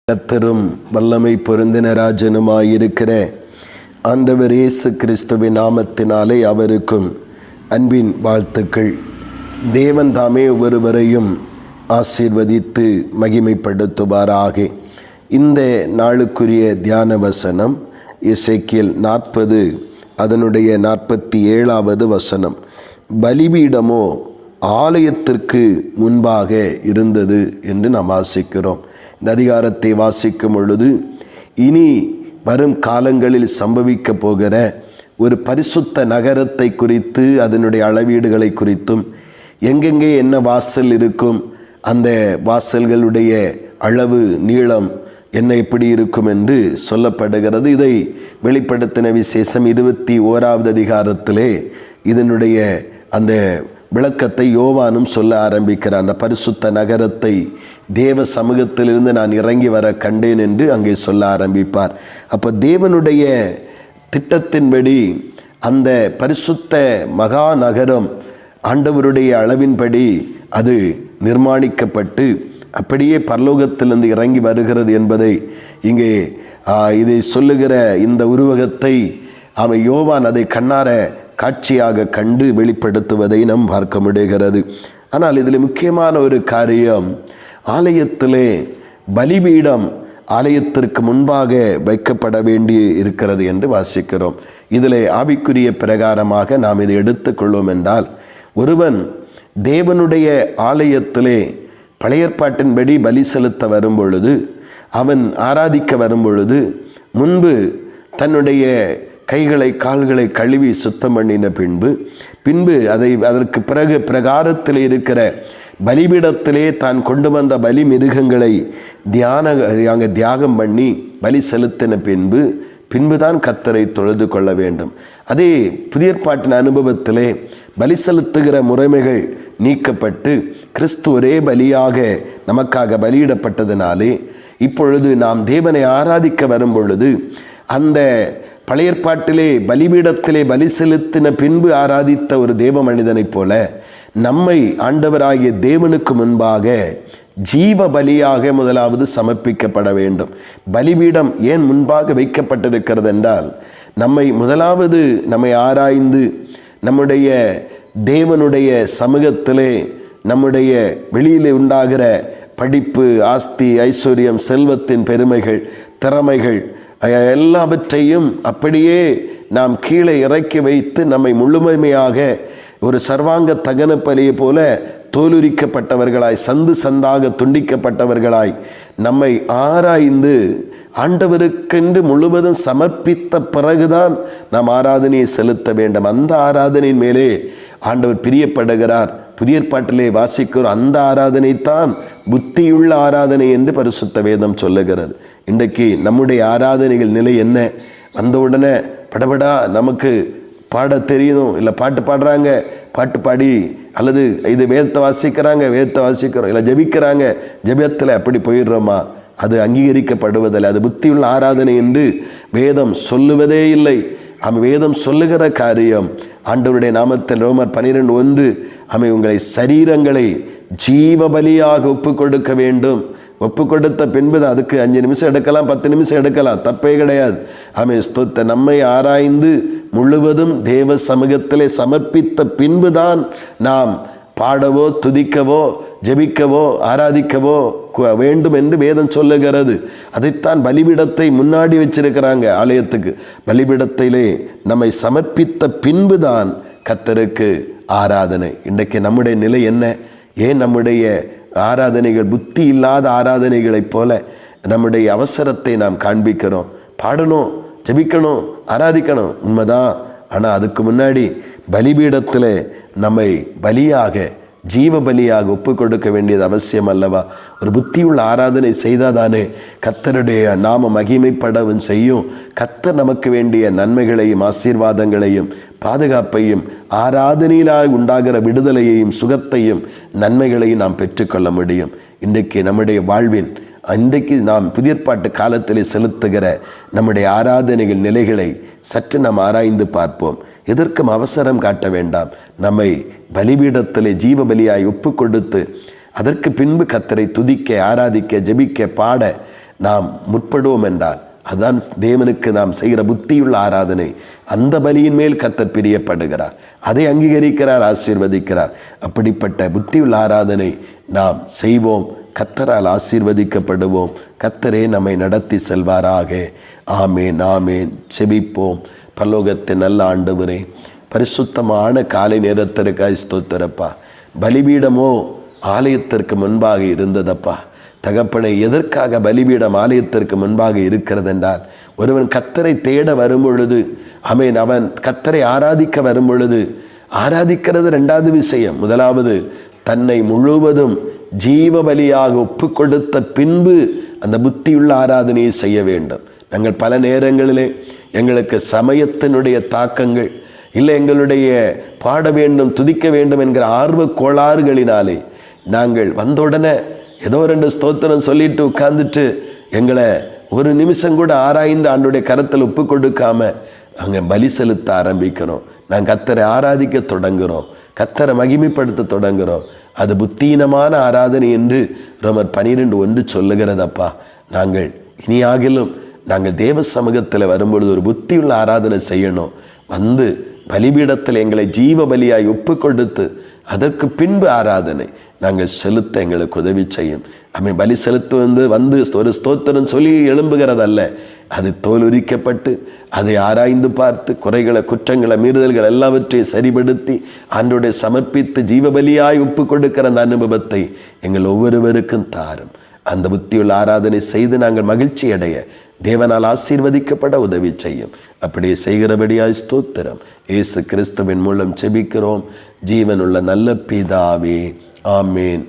கர்த்தரும் வல்லமை பொருந்தின ராஜனுமாயிருக்கிற ஆண்டவர் இயேசு கிறிஸ்துவின் நாமத்தினாலே அவருக்கும் அன்பின் வாழ்த்துக்கள். தேவன் தாமே ஒருவரையும் ஆசீர்வதித்து மகிமைப்படுத்துவாராக. இந்த நாளுக்குரிய தியான வசனம் எசேக்கியேல் 40 அதனுடைய 47வது வசனம். பலிபீடமோ ஆலயத்திற்கு முன்பாக இருந்தது என்று நாம் வாசிக்கிறோம். இந்த அதிகாரத்தை வாசிக்கும் பொழுது இனி வரும் காலங்களில் சம்பவிக்க போகிற ஒரு பரிசுத்த நகரத்தை குறித்து, அதனுடைய அளவீடுகளை குறித்தும், எங்கெங்கே என்ன வாசல் இருக்கும், அந்த வாசல்களுடைய அளவு நீளம் என்ன எப்படி இருக்கும் என்று சொல்லப்படுகிறது. இதை வெளிப்படுத்தின விசேஷம் 21வது அதிகாரத்திலே இதனுடைய அந்த விளக்கத்தை யோவானும் சொல்ல ஆரம்பிக்கிறார். அந்த பரிசுத்த நகரத்தை தேவ சமூகத்திலிருந்து நான் இறங்கி வர கண்டேன் என்று அங்கே சொல்ல ஆரம்பிப்பார். அப்போ தேவனுடைய திட்டத்தின்படி அந்த பரிசுத்த மகா நகரம் ஆண்டவருடைய அளவின்படி அது நிர்மாணிக்கப்பட்டு அப்படியே பரலோகத்திலிருந்து இறங்கி வருகிறது என்பதை இங்கே இதை சொல்லுகிற இந்த உருவகத்தை யோவான் அதை கண்ணார காட்சியாக கண்டு வெளிப்படுத்துவதை நாம் பார்க்க முடிகிறது. ஆனால் இதில் முக்கியமான ஒரு காரியம், ஆலயத்திலே பலிபீடம் ஆலயத்திற்கு முன்பாக வைக்கப்பட வேண்டி இருக்கிறது என்று வாசிக்கிறோம். இதில் ஆவிக்குரிய பிரகாரமாக நாம் இதை எடுத்துக்கொள்வோம் என்றால், ஒருவன் தேவனுடைய ஆலயத்திலே பழைய ஏற்பாட்டின்படி பலி செலுத்த வரும் பொழுது, அவன் ஆராதிக்க வரும் பொழுது, முன்பு தன்னுடைய கைகளை கால்களை கழுவி சுத்தம் பண்ணின பின்பு அதற்கு பிறகு பிரகாரத்தில் இருக்கிற பலிபீடத்திலே தான் கொண்டு வந்த பலி மிருகங்களை தியாகம் பண்ணி பலி செலுத்தின பின்புதான் கர்த்தரை தொழுது கொள்ள வேண்டும். அதே புதிய ஏற்பாட்டின் அனுபவத்திலே பலி செலுத்துகிற முறைமைகள் நீக்கப்பட்டு கிறிஸ்து ஒரே பலியாக நமக்காக பலியிடப்பட்டதினாலே இப்பொழுது நாம் தேவனை ஆராதிக்க வரும் பொழுது, அந்த பழைய ஏற்பாட்டிலே பலிபீடத்திலே பலி செலுத்தின பின்பு ஆராதித்த ஒரு தேவ மனிதனைப் போல நம்மை ஆண்டவராகிய தேவனுக்கு முன்பாக ஜீவ பலியாக முதலாவது சமர்ப்பிக்கப்பட வேண்டும். பலிபீடம் ஏன் முன்பாக வைக்கப்பட்டிருக்கிறது என்றால், நம்மை ஆராய்ந்து நம்முடைய தேவனுடைய சமூகத்திலே நம்முடைய வெளியிலே உண்டாகிற படிப்பு, ஆஸ்தி, ஐஸ்வர்யம், செல்வத்தின் பெருமைகள், திறமைகள் எல்லாவற்றையும் அப்படியே நாம் கீழே இறக்கி வைத்து நம்மை முழுமையாக ஒரு சர்வாங்க தகன பலியை போல தோலுரிக்கப்பட்டவர்களாய், சந்தாக துண்டிக்கப்பட்டவர்களாய் நம்மை ஆராய்ந்து ஆண்டவருக்கென்று முழுவதும் சமர்ப்பித்த பிறகுதான் நாம் ஆராதனையை செலுத்த வேண்டும். அந்த ஆராதனையின் மேலே ஆண்டவர் பிரியப்படுகிறார். புதிய ஏற்பாட்டிலே வாசிக்கிற அந்த ஆராதனைத்தான் புத்தியுள்ள ஆராதனை என்று பரிசுத்த வேதம் சொல்லுகிறது. இன்றைக்கு நம்முடைய ஆராதனைகள் நிலை என்ன? அந்த உடனே படபடா நமக்கு பாட தெரியணும், இல்லை பாட்டு பாடுறாங்க, பாட்டு பாடி, அல்லது இது வேதத்தை வாசிக்கிறோம், இல்லை ஜெபிக்கிறாங்க, ஜெபத்தில் அப்படி போயிடுறோமா? அது அங்கீகரிக்கப்படுவதில்லை. அது புத்தியுள்ள ஆராதனை என்று வேதம் சொல்லுவதே இல்லை. வேதம் சொல்லுகிற காரியம், ஆண்டவருடைய நாமத்தில் ரோமர் 12:1 உங்களை சரீரங்களை ஜீவ பலியாக ஒப்பு கொடுக்க வேண்டும். ஒப்பு கொடுத்த பின்பு அதுக்கு 5 நிமிஷம் எடுக்கலாம், 10 நிமிஷம் எடுக்கலாம், தப்பே கிடையாது. ஸ்தோத்திரம். நம்மை ஆராய்ந்து முழுவதும் தேவ சமூகத்திலே சமர்ப்பித்த பின்புதான் நாம் பாடவோ, துதிக்கவோ, ஜெபிக்கவோ, ஆராதிக்கவோ வேண்டும் என்று வேதம் சொல்லுகிறது. அதைத்தான் பலிபீடத்தை முன்னாடி வச்சிருக்கிறாங்க. ஆலயத்துக்கு பலிபீடத்திலே நம்மை சமர்ப்பித்த பின்புதான் கர்த்தருக்கு ஆராதனை. இன்றைக்கு நம்முடைய நிலை என்ன? ஏன் நம்முடைய ஆராதனைகள் புத்தி இல்லாத ஆராதனைகளைப் போல நம்முடைய அவசரத்தை நாம் காண்பிக்கிறோம்? பாடணும், ஜெபிக்கணும், ஆராதிக்கணும், உண்மைதான். ஆனால் அதுக்கு முன்னாடி பலிபீடத்தில் நம்மை பலியாக, ஜீவ பலியாக ஒப்பு கொடுக்க வேண்டியது அவசியம் அல்லவா? ஒரு புத்தியுள்ள ஆராதனை செய்தாதானே கர்த்தருடைய நாம மகிமைப்படவும் செய்யும். கர்த்தர் நமக்கு வேண்டிய நன்மைகளையும் ஆசீர்வாதங்களையும் பாதுகாப்பையும் ஆராதனையினால் உண்டாகிற விடுதலையையும் சுகத்தையும் நன்மைகளையும் நாம் பெற்றுக்கொள்ள முடியும். இன்றைக்கு நம்முடைய வாழ்வின் இன்றைக்கு நாம் புதிய ஏற்பாட்டு காலத்திலே செலுத்துகிற நம்முடைய ஆராதனைகள் நிலைகளை சற்று நாம் ஆராய்ந்து பார்ப்போம். எதற்கும் அவசரம் காட்ட வேண்டாம். நம்மை பலிபீடத்திலே ஜீவ பலியாய் ஒப்பு கொடுத்து அதற்கு பின்பு கர்த்தரை துதிக்க, ஆராதிக்க, ஜெபிக்க, பாட நாம் முற்படுவோம் என்றால் அதுதான் தேவனுக்கு நாம் செய்கிற புத்தியுள்ள ஆராதனை. அந்த பலியின் மேல் கர்த்தர் பிரியப்படுகிறார், அதை அங்கீகரிக்கிறார், ஆசீர்வதிக்கிறார். அப்படிப்பட்ட புத்தியுள்ள ஆராதனை நாம் செய்வோம், கர்த்தரால் ஆசீர்வதிக்கப்படுவோம். கர்த்தரே நம்மை நடத்தி செல்வாராக. ஆமேன், ஆமேன். செபிப்போம். பரலோகத்தின் நல்ல ஆண்டவரே, பரிசுத்தமான காலை நேரத்திற்காய் ஸ்தோத்திரப்பா. பலிபீடமோ ஆலயத்திற்கு முன்பாக இருந்ததப்பா. தகப்பனை, எதற்காக பலிபீடம் ஆலயத்திற்கு முன்பாக இருக்கிறது என்றால், ஒருவன் கர்த்தரை தேட வரும் பொழுது, ஆமென், அவன் கர்த்தரை ஆராதிக்க வரும் பொழுது, ஆராதிக்கிறது ரெண்டாவது விஷயம். முதலாவது, தன்னை முழுவதும் ஜீவ பலியாக ஒப்பு கொடுத்த பின்பு அந்த புத்தியுள்ள ஆராதனையை செய்ய வேண்டும். நாங்கள் பல நேரங்களிலே எங்களுக்கு சமயத்தினுடைய தாக்கங்கள், இல்லை எங்களுடைய பாட வேண்டும், துதிக்க வேண்டும் என்கிற ஆர்வ கோளாறுகளினாலே நாங்கள் வந்தவுடனே ஏதோ 2 ஸ்தோத்திரம் சொல்லிட்டு உட்கார்ந்துட்டு எங்களை ஒரு நிமிஷம் கூட ஆராய்ந்து ஆண்டுடைய கரத்தில் ஒப்பு கொடுக்காம அங்கே பலி செலுத்த ஆரம்பிக்கிறோம். நாங்கள் கர்த்தரை ஆராதிக்க தொடங்குகிறோம், கர்த்தரை மகிமைப்படுத்த தொடங்குகிறோம். அது புத்தீனமான ஆராதனை என்று ரோமர் 12:1 சொல்லுகிறதப்பா. நாங்கள் இனியாகிலும் நாங்கள் தேவ சமூகத்தில் வரும்பொழுது ஒரு புத்தியுள்ள ஆராதனை செய்யணும். வந்து பலிபீடத்தில் எங்களை ஜீவ பலியாய் ஒப்பு கொடுத்து அதற்கு பின்பு ஆராதனை நாங்கள் செலுத்த எங்களுக்கு உதவி செய்யும். அவன் பலி செலுத்து வந்து ஒரு ஸ்தோத்திரம் சொல்லி எழும்புகிறதல்ல, அது தோல் உரிக்கப்பட்டு அதை ஆராய்ந்து பார்த்து குறைகளை, குற்றங்களை, மீறுதல்கள் எல்லாவற்றையும் சரிபடுத்தி ஆண்டோடைய சமர்ப்பித்து ஜீவபலியாய் ஒப்பு கொடுக்கிற அந்த அனுபவத்தை எங்கள் ஒவ்வொருவருக்கும் தாரும். அந்த புத்தியுள்ள ஆராதனை செய்து நாங்கள் மகிழ்ச்சி அடைய தேவனால் ஆசீர்வதிக்கப்பட உதவி செய்யும். அப்படியே செய்கிறபடியாய் ஸ்தோத்திரம். இயேசு கிறிஸ்துவின் மூலம் செபிக்கிறோம் ஜீவனுள்ள நல்ல பிதாவே. ஆமேன்.